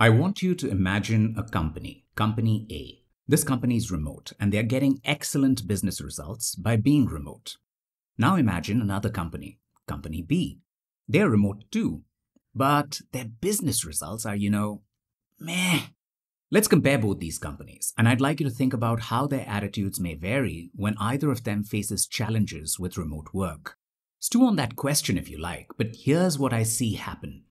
I want you to imagine a company A. This company is remote and they're getting excellent business results by being remote. Now imagine another company B. They're remote too, but their business results are, meh. Let's compare both these companies, and I'd like you to think about how their attitudes may vary when either of them faces challenges with remote work. Stew on that question if you like, but here's what I see happen.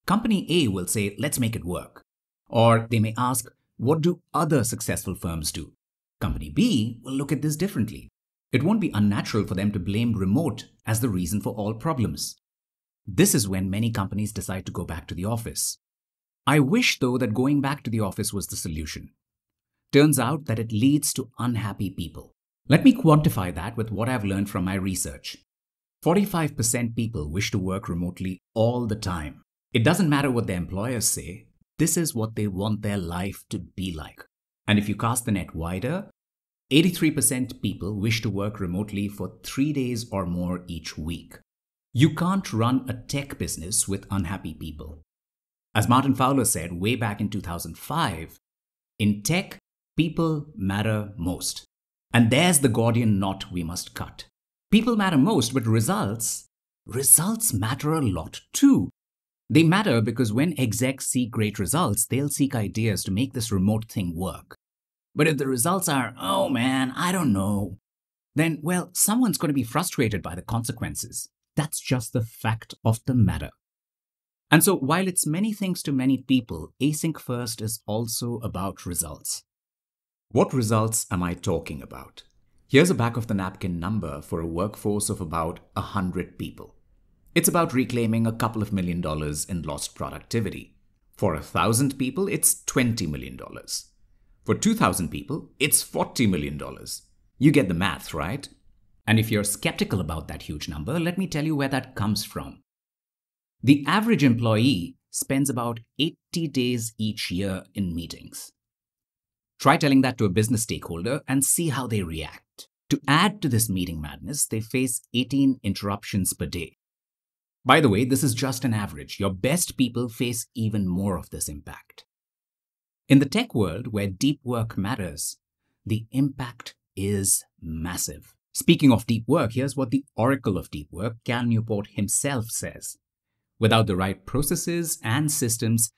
Company A will say, let's make it work. Or they may ask, what do other successful firms do? Company B will look at this differently. It won't be unnatural for them to blame remote as the reason for all problems. This is when many companies decide to go back to the office. I wish, though, that going back to the office was the solution. Turns out that it leads to unhappy people. Let me quantify that with what I've learned from my research. 45% people wish to work remotely all the time. It doesn't matter what their employers say. This is what they want their life to be like. And if you cast the net wider, 83% people wish to work remotely for 3 days or more each week. You can't run a tech business with unhappy people. As Martin Fowler said way back in 2005, in tech, people matter most. And there's the Gordian knot we must cut. People matter most, but results matter a lot too. They matter because when execs see great results, they'll seek ideas to make this remote thing work. But if the results are, oh man, I don't know, then, well, someone's going to be frustrated by the consequences. That's just the fact of the matter. And so while it's many things to many people, async first is also about results. What results am I talking about? Here's a back of the napkin number for a workforce of about 100 people. It's about reclaiming a couple of $1 million in lost productivity. For 1,000 people, it's $20 million. For 2,000 people, it's $40 million. You get the math, right? And if you're skeptical about that huge number, let me tell you where that comes from. The average employee spends about 80 days each year in meetings. Try telling that to a business stakeholder and see how they react. To add to this meeting madness, they face 18 interruptions per day. By the way, this is just an average. Your best people face even more of this impact. In the tech world, where deep work matters, the impact is massive. Speaking of deep work, here's what the oracle of deep work, Cal Newport himself, says. Without the right processes and systems,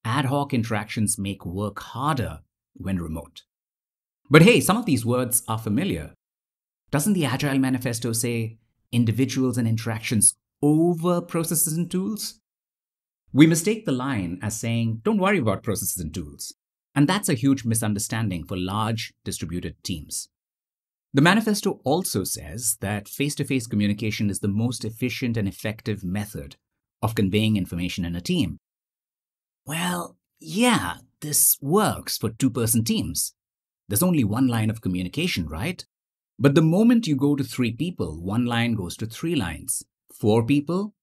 ad hoc interactions make work harder when remote. But hey, some of these words are familiar. Doesn't the Agile Manifesto say individuals and interactions over processes and tools? We mistake the line as saying, don't worry about processes and tools. And that's a huge misunderstanding for large distributed teams. The manifesto also says that face-to-face communication is the most efficient and effective method of conveying information in a team. Well, yeah, this works for two-person teams. There's only one line of communication, right? But the moment you go to 3 people, 1 line goes to 3 lines. 4 people,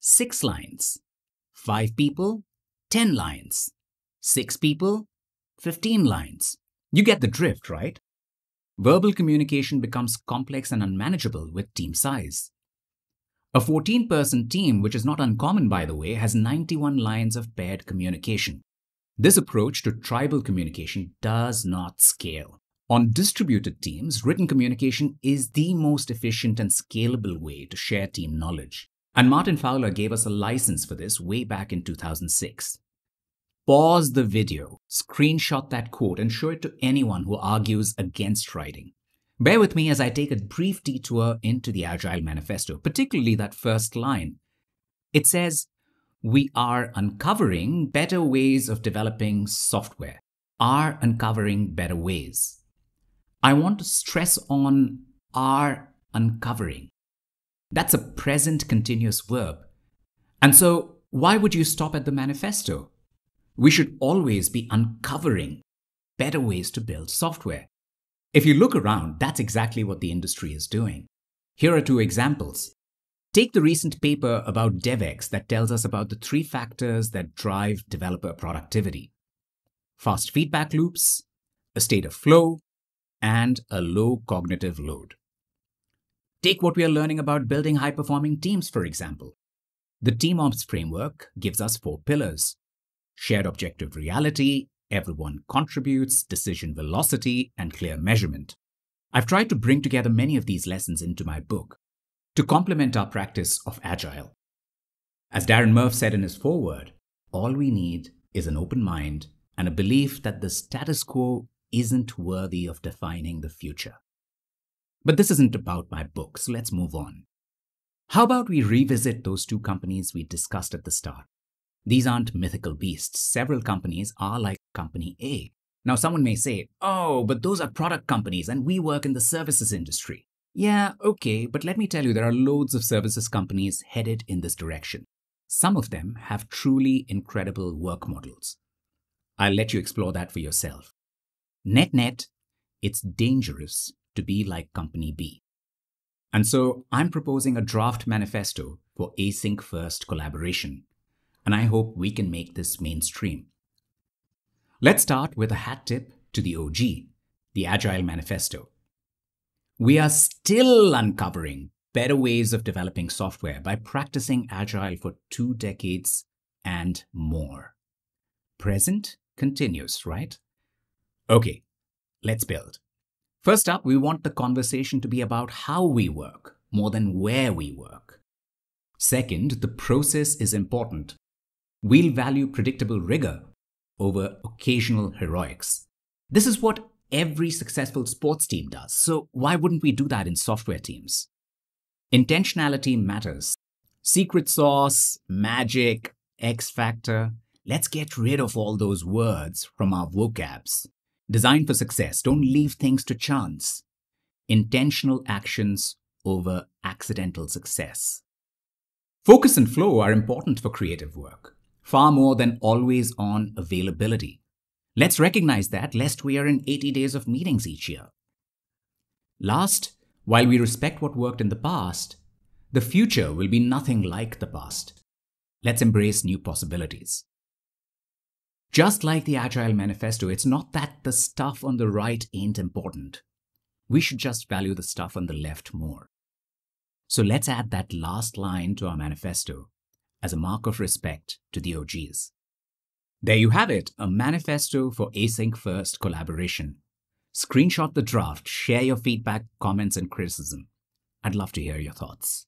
6 lines. 5 people, 10 lines. 6 people, 15 lines. You get the drift, right? Verbal communication becomes complex and unmanageable with team size. A 14-person team, which is not uncommon by the way, has 91 lines of paired communication. This approach to tribal communication does not scale. On distributed teams, written communication is the most efficient and scalable way to share team knowledge. And Martin Fowler gave us a license for this way back in 2006. Pause the video, screenshot that quote, and show it to anyone who argues against writing. Bear with me as I take a brief detour into the Agile Manifesto, particularly that first line. It says, we are uncovering better ways of developing software. Are uncovering better ways. I want to stress on are uncovering. That's a present continuous verb. And so, why would you stop at the manifesto? We should always be uncovering better ways to build software. If you look around, that's exactly what the industry is doing. Here are 2 examples. Take the recent paper about DevX that tells us about the 3 factors that drive developer productivity. Fast feedback loops, a state of flow, and a low cognitive load. Take what we are learning about building high-performing teams, for example. The TeamOps framework gives us 4 pillars. shared objective reality, everyone contributes, decision velocity, and clear measurement. I've tried to bring together many of these lessons into my book to complement our practice of agile. As Darren Murph said in his foreword, all we need is an open mind and a belief that the status quo isn't worthy of defining the future. But this isn't about my book, so let's move on. How about we revisit those two companies we discussed at the start? These aren't mythical beasts. Several companies are like Company A. Now, someone may say, oh, but those are product companies and we work in the services industry. Yeah, okay, but let me tell you, there are loads of services companies headed in this direction. Some of them have truly incredible work models. I'll let you explore that for yourself. Net, it's dangerous to be like Company B. And so I'm proposing a draft manifesto for async-first collaboration, and I hope we can make this mainstream. Let's start with a hat tip to the OG, the Agile Manifesto. We are still uncovering better ways of developing software by practicing Agile for 2 decades and more. Present continues, right? Okay, let's build. First up, we want the conversation to be about how we work, more than where we work. Second, the process is important. We'll value predictable rigor over occasional heroics. This is what every successful sports team does, so why wouldn't we do that in software teams? Intentionality matters. Secret sauce, magic, X factor. Let's get rid of all those words from our vocabs. Design for success. Don't leave things to chance. Intentional actions over accidental success. Focus and flow are important for creative work, far more than always-on availability. Let's recognize that, lest we are in 80 days of meetings each year. Last, while we respect what worked in the past, the future will be nothing like the past. Let's embrace new possibilities. Just like the Agile Manifesto, it's not that the stuff on the right ain't important. We should just value the stuff on the left more. So let's add that last line to our manifesto as a mark of respect to the OGs. There you have it, a manifesto for async-first collaboration. Screenshot the draft, share your feedback, comments, and criticism. I'd love to hear your thoughts.